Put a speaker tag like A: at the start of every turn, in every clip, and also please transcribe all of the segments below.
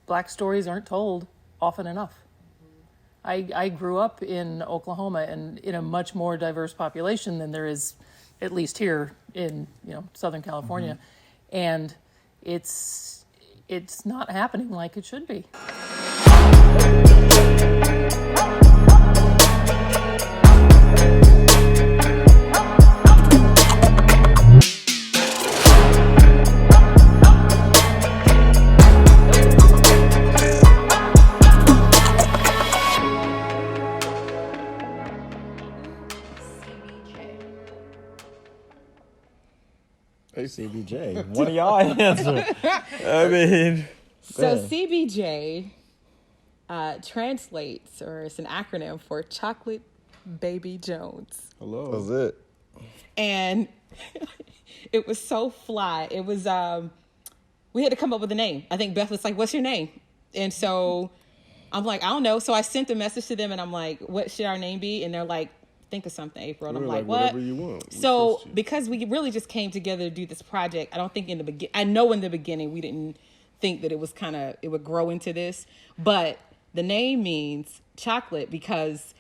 A: Black stories aren't told often enough. I grew up in Oklahoma and in a much more diverse population than there is, at least here in Southern California, and it's not happening like it should be.
B: CBJ. One of y'all answer. I mean,
C: so CBJ translates, or it's an acronym for Chocolate Baby Jones.
D: Hello.
B: That's it.
C: And it was so fly. It was we had to come up with a name. I think Beth was like, "What's your name?" And so I'm like, "I don't know." So I sent a message to them, and I'm like, "What should our name be?" And they're like, "Think of something, April." And I'm like, "What?"
D: Whatever you want.
C: So because we really just came together to do this project, I don't think in the beginning we didn't think that it would grow into this, but the name means chocolate because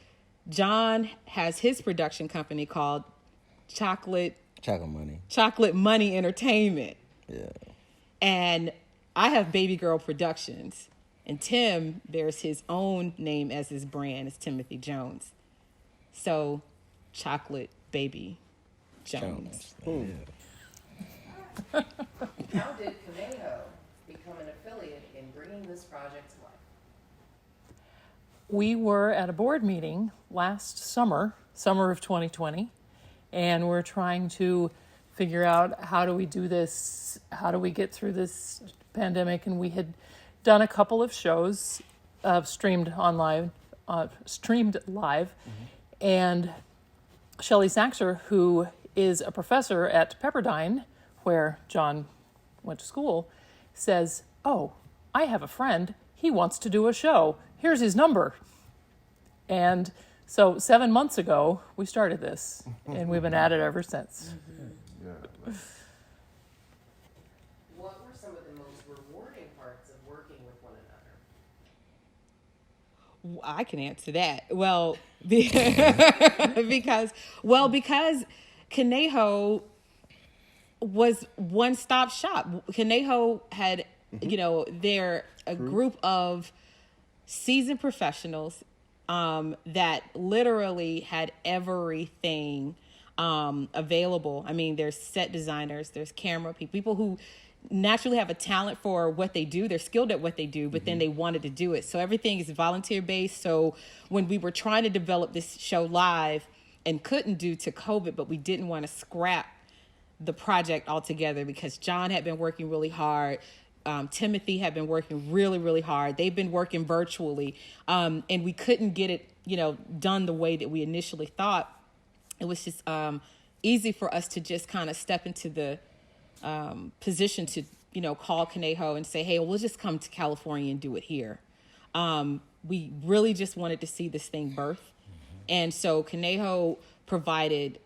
C: John has his production company called Chocolate Money Entertainment.
B: Yeah.
C: And I have Baby Girl Productions, and Tim bears his own name as his brand. It's Timothy Jones. So, Chocolate Baby Jones.
E: How did Canejo become an affiliate in bringing this project to life?
A: We were at a board meeting last summer of 2020, and we're trying to figure out how do we do this, how do we get through this pandemic, and we had done a couple of shows streamed live, and Shelley Saxer, who is a professor at Pepperdine, where John went to school, says, "Oh, I have a friend. He wants to do a show. Here's his number." And so 7 months ago, we started this, and we've been at it ever since.
E: What were some of the most rewarding parts of working with one another?
C: I can answer that. Well, because Canejo was one-stop shop. Canejo had, they're a group of seasoned professionals that literally had everything available. I mean, there's set designers, there's camera people who naturally have a talent for what they do. They're skilled at what they do, but then they wanted to do it. So everything is volunteer based. So when we were trying to develop this show live and couldn't due to COVID, but we didn't want to scrap the project altogether because John had been working really hard. Timothy had been working really, really hard. They've been working virtually. And we couldn't get it, done the way that we initially thought. It was just easy for us to just kind of step into the position to, call Canejo and say, "Hey, we'll just come to California and do it here." We really just wanted to see this thing birth. And so Canejo provided,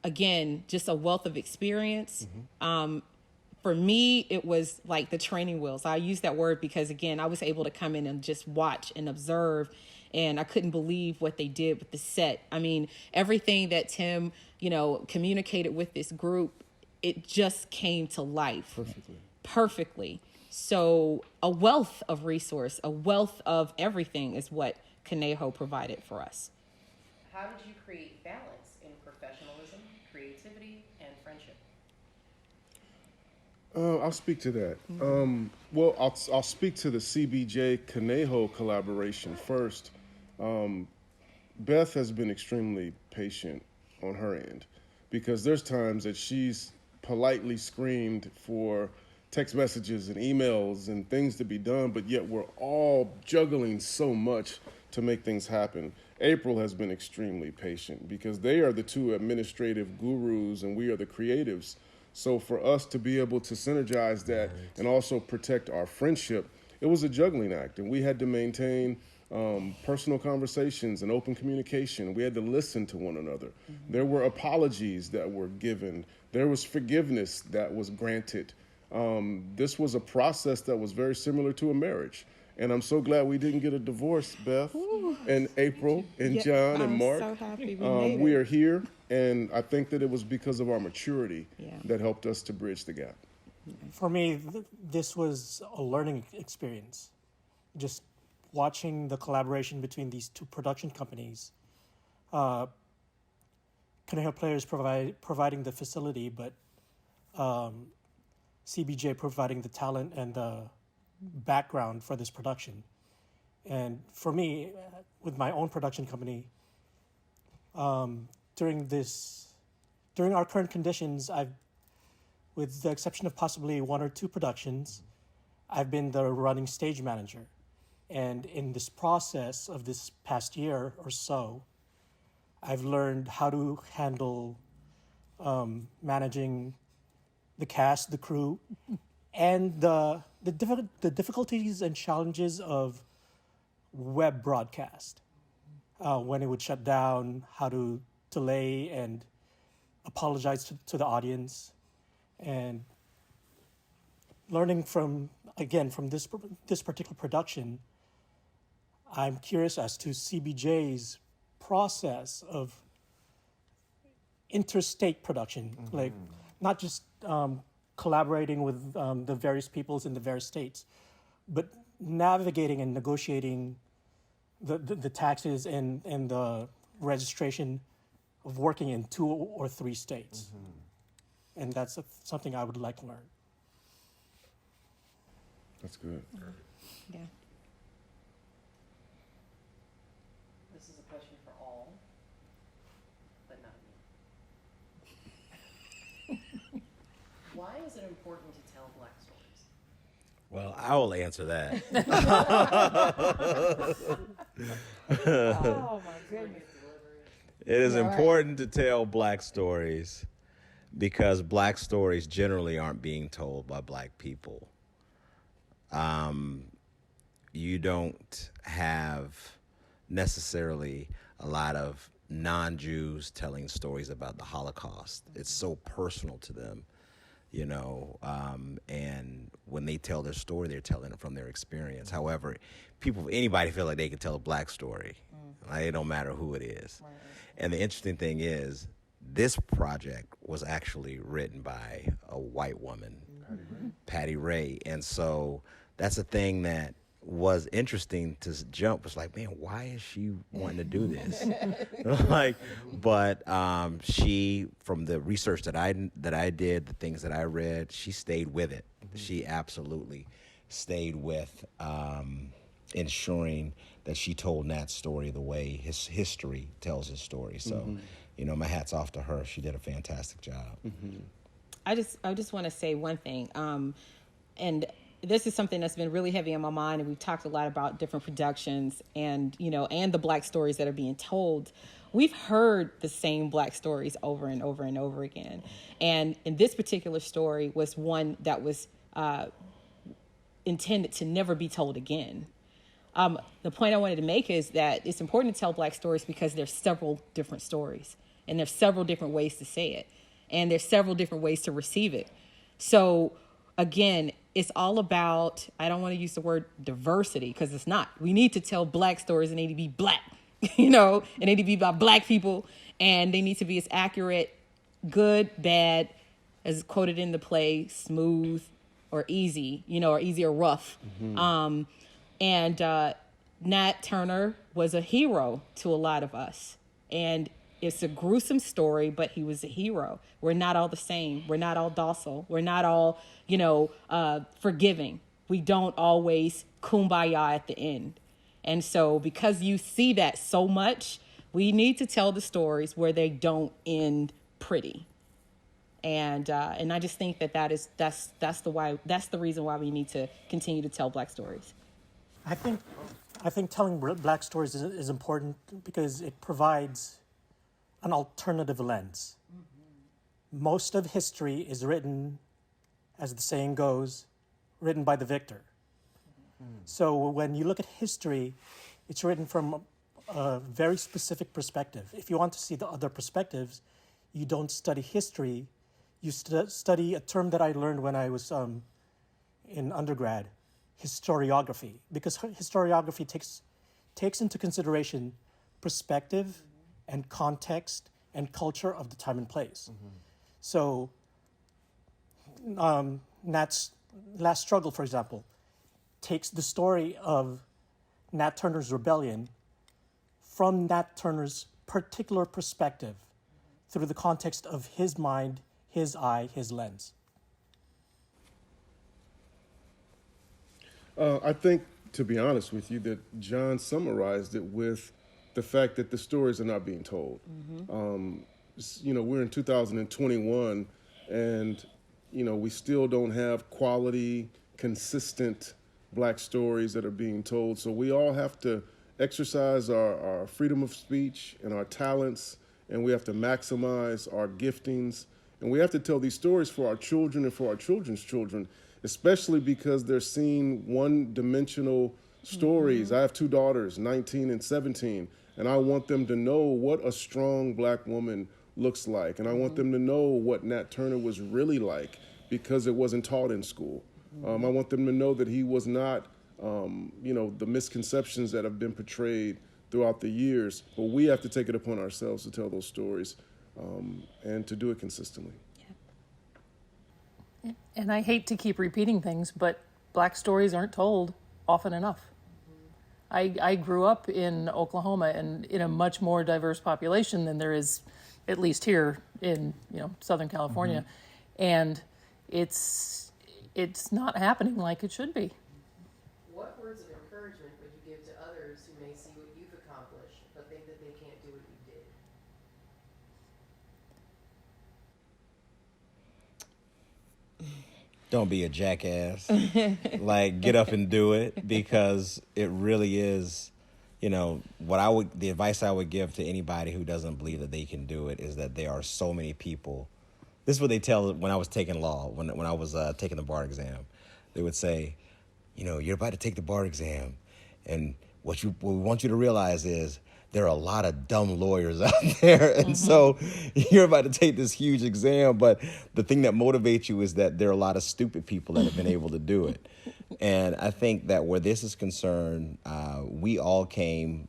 C: again, just a wealth of experience. For me, it was like the training wheels. I use that word because, again, I was able to come in and just watch and observe, and I couldn't believe what they did with the set. I mean, everything that Tim, communicated with this group, it just came to life. Perfectly. So a wealth of resource, a wealth of everything is what Canejo provided for us.
E: How did you create balance in professionalism, creativity, and friendship?
D: I'll speak to that. Well, I'll speak to the CBJ Canejo collaboration first. Beth has been extremely patient on her end because there's times that she's politely screamed for text messages and emails and things to be done, but yet we're all juggling so much to make things happen. April has been extremely patient because they are the two administrative gurus and we are the creatives. So for us to be able to synergize that and also protect our friendship, it was a juggling act, and we had to maintain personal conversations and open communication. We had to listen to one another. There were apologies that were given. There was forgiveness that was granted. This was a process that was very similar to a marriage. And I'm so glad we didn't get a divorce, Beth, and April, and John, and Mark.
C: I'm so happy we made
D: We
C: it.
D: are here, and I think that it was because of our maturity
C: Yeah.
D: that helped us to bridge the gap.
F: For me, this was a learning experience. Just watching the collaboration between these two production companies. Canejo Players providing the facility, but CBJ providing the talent and the background for this production. And for me, with my own production company, during our current conditions, with the exception of possibly one or two productions, I've been the running stage manager. And in this process of this past year or so, I've learned how to handle managing the cast, the crew, and the difficulties and challenges of web broadcast. When it would shut down, how to delay and apologize to the audience, and learning from this particular production, I'm curious as to CBJ's process of interstate production, like not just collaborating with the various peoples in the various states, but navigating and negotiating the taxes and the registration of working in 2 or 3 states. And that's something I would like to learn.
D: That's good.
C: Yeah.
E: This is a question for all, but not me. Why is it important to tell Black stories?
G: Well, I will answer that.
C: Oh my goodness.
G: It is
C: All right.
G: important to tell Black stories because Black stories generally aren't being told by Black people. You don't have necessarily a lot of non-Jews telling stories about the Holocaust. It's so personal to them, and when they tell their story, they're telling it from their experience. However, anybody feel like they can tell a Black story. Like, it don't matter who it is. Right. And the interesting thing is, this project was actually written by a white woman, Patty Ray. And so that's a thing that was interesting to jump. It's like, man, why is she wanting to do this? But she, from the research that I did, the things that I read, she stayed with it. She absolutely stayed with ensuring that she told Nat's story the way his history tells his story. So, my hat's off to her. She did a fantastic job.
C: I just want to say one thing, and this is something that's been really heavy on my mind, and we've talked a lot about different productions and and the Black stories that are being told. We've heard the same Black stories over and over and over again, and in this particular story was one that was intended to never be told again. The point I wanted to make is that it's important to tell Black stories because there's several different stories, and there's several different ways to say it, and there's several different ways to receive it. So again, it's all about, I don't want to use the word diversity because it's not. We need to tell Black stories, and they need to be Black, and they need to be by Black people, and they need to be as accurate, good, bad, as quoted in the play, smooth or easy, or easy or rough. And Nat Turner was a hero to a lot of us. And it's a gruesome story, but he was a hero. We're not all the same. We're not all docile. We're not all, forgiving. We don't always kumbaya at the end. And so because you see that so much, we need to tell the stories where they don't end pretty. And I just think that's the reason why we need to continue to tell Black stories.
F: I think telling Black stories is important because it provides an alternative lens. Most of history is written, as the saying goes, written by the victor. So when you look at history, it's written from a very specific perspective. If you want to see the other perspectives, you don't study history, you study a term that I learned when I was in undergrad, historiography, because historiography takes into consideration perspective and context and culture of the time and place. So Nat's Last Struggle, for example, takes the story of Nat Turner's rebellion from Nat Turner's particular perspective through the context of his mind, his eye, his lens.
D: I think, to be honest with you, that John summarized it with the fact that the stories are not being told. We're in 2021, and we still don't have quality, consistent Black stories that are being told. So we all have to exercise our freedom of speech and our talents, and we have to maximize our giftings, and we have to tell these stories for our children and for our children's children, especially because they're seeing one-dimensional stories. I have two daughters, 19 and 17, and I want them to know what a strong Black woman looks like, and I want them to know what Nat Turner was really like, because it wasn't taught in school. I want them to know that he was not, the misconceptions that have been portrayed throughout the years, but we have to take it upon ourselves to tell those stories and to do it consistently.
A: And I hate to keep repeating things, but Black stories aren't told often enough. I grew up in Oklahoma and in a much more diverse population than there is, at least here in Southern California, and it's not happening like it should be.
E: What words of encouragement would you give to others who may see what you've accomplished but think that they can't do what you did?
G: Don't be a jackass. Like, get up and do it, because it really is, the advice I would give to anybody who doesn't believe that they can do it is that there are so many people. This is what they tell when I was taking law, when I was taking the bar exam. They would say, you're about to take the bar exam, and what we want you to realize is there are a lot of dumb lawyers out there. And so you're about to take this huge exam, but the thing that motivates you is that there are a lot of stupid people that have been able to do it. And I think that where this is concerned, we all came,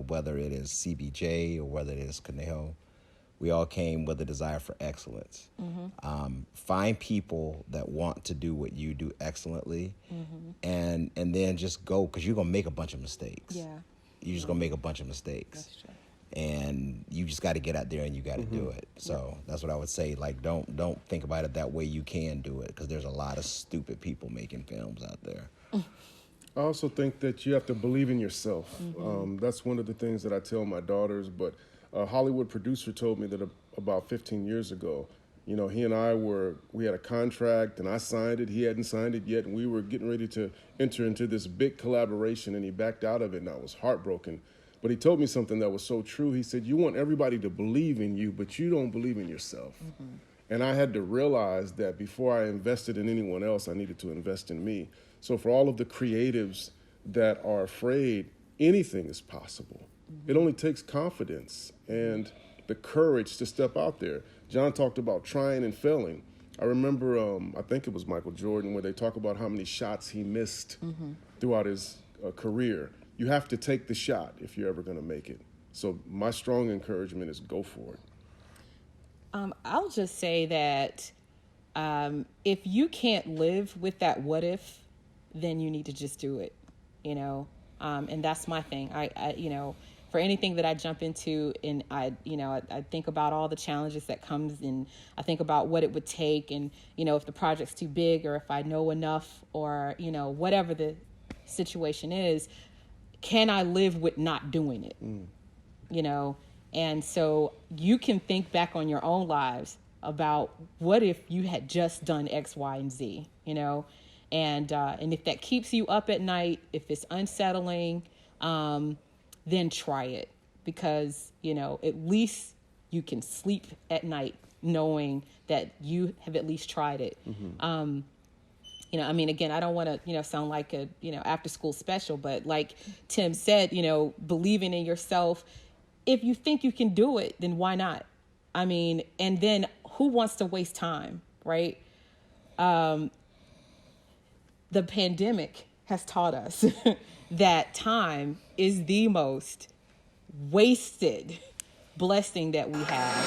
G: whether it is CBJ or whether it is Canejo, we all came with a desire for excellence. Find people that want to do what you do excellently, and then just go, because you're going to make a bunch of mistakes.
C: Yeah.
G: You're just going to make a bunch of mistakes.
C: That's true.
G: And you just got to get out there and you got to do it. So that's what I would say. Like, don't think about it that way. You can do it, because there's a lot of stupid people making films out there.
D: I also think that you have to believe in yourself. That's one of the things that I tell my daughters, but a Hollywood producer told me that about 15 years ago, he and we had a contract, and I signed it. He hadn't signed it yet, and we were getting ready to enter into this big collaboration, and he backed out of it, and I was heartbroken. But he told me something that was so true. He said, you want everybody to believe in you, but you don't believe in yourself. And I had to realize that before I invested in anyone else, I needed to invest in me. So for all of the creatives that are afraid, anything is possible. It only takes confidence and the courage to step out there. John talked about trying and failing. I remember, I think it was Michael Jordan, where they talk about how many shots he missed throughout his career. You have to take the shot if you're ever going to make it. So my strong encouragement is go for it.
C: I'll just say that if you can't live with that what if, then you need to just do it, and that's my thing. I for anything that I jump into, and I think about all the challenges that comes, and I think about what it would take, and if the project's too big, or if I know enough, or whatever the situation is, can I live with not doing it? And so you can think back on your own lives about what if you had just done X, Y, and Z, and if that keeps you up at night, if it's unsettling, then try it, because, at least you can sleep at night knowing that you have at least tried it. Again, I don't want to, sound like a, after school special, but like Tim said, believing in yourself. If you think you can do it, then why not? And then who wants to waste time, right? The pandemic has taught us that time is the most wasted blessing that we have.